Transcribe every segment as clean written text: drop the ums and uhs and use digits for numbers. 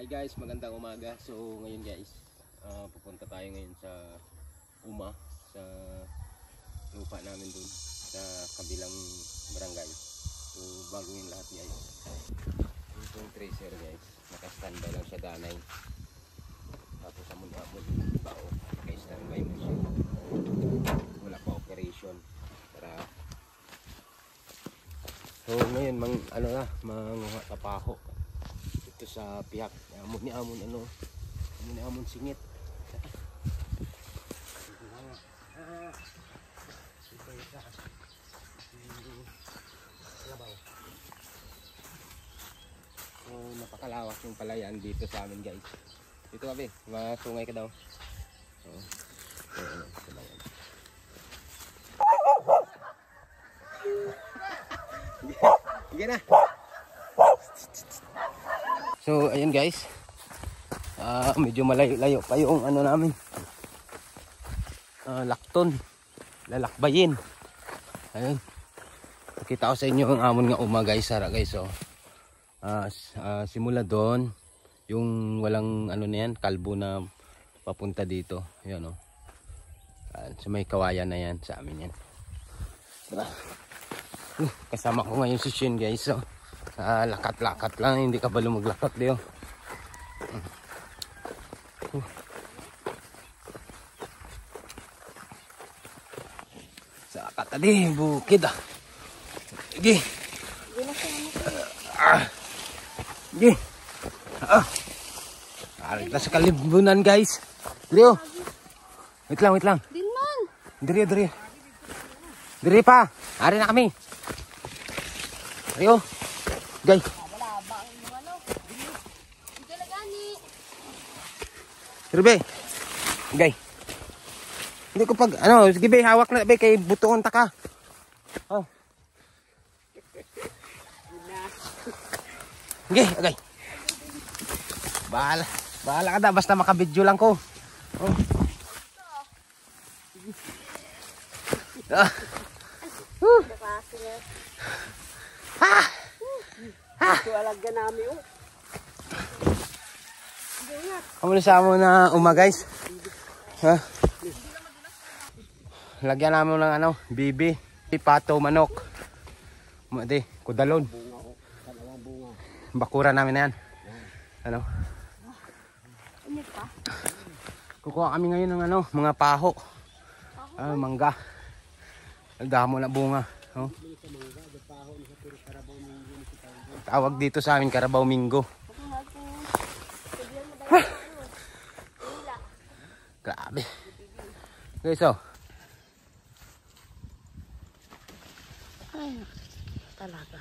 Hi guys, magandang umaga. So ngayon guys, pupunta tayo ngayon sa Uma, sa lupa namin dun sa kabilang barangay. So bago yung lahat guys, ito yung tracer guys, naka-standby lang siya danay. Tapos amon-amon yung bao, naka-standby mo siya, wala pa operation para. So ngayon manguha tapaho ito sa piyak. Amon singit. So napakalawak yung palayan dito sa amin guys. Dito kami, masungay ka daw. Sige na. So ayun guys, medyo malayo-layo pa yung ano namin, lakton, lalakbayin. Ayun, nakita ko sa inyo ang amon nga Uma guys, sara guys. So simula doon yung walang ano na yan, kalbo na papunta dito, yun o, sa may kawayan na yan, sa amin yan. Kasama ko ngayon si Shin guys. So lakat-lakat lang, hindi ka ba lumaglakat Leo? Sa katadi bukid Sige. Sige. Arit na sa kalibunan guys. Leo. Wait lang. Dinman. Diri pa. Ari na kami. Leo. Gay. Rebe. Gay. Hindi ko pag sige be, hawak na be kay butuon ta ka. Oh. Gay, agay. Bahala ka da, basta makabidyo lang ko. Oh. Ito alaga namin oh. Kamusta sa mo na Uma guys? Ha? Lagyan namin ng bibi, pato, manok. Madi, kudalon. Bakura namin na yan. Kukuha kami ngayon ng mga paho. Mangga. Damo na bunga. Oh. Tawag dito sa amin Carabao Mingo. Grabe. Guys, Ay, talaga.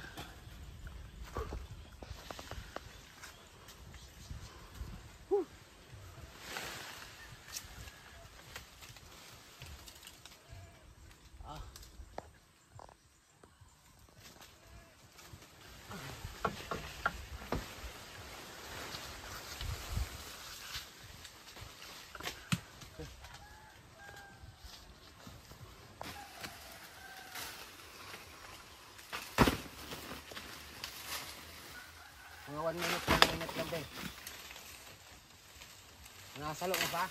Mga 1 minute lang din. Nakasalo ka pa?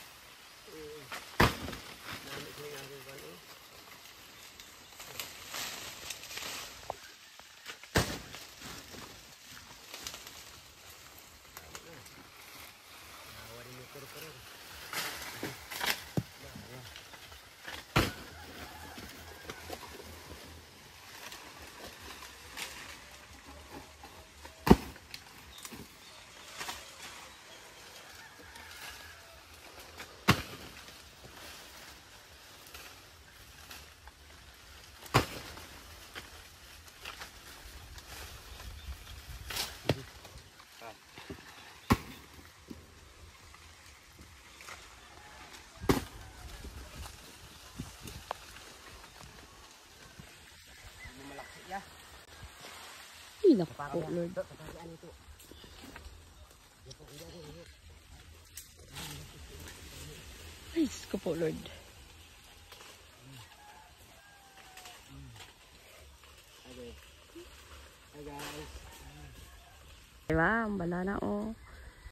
Ay, naku, Lord. Ay, ko po, Lord.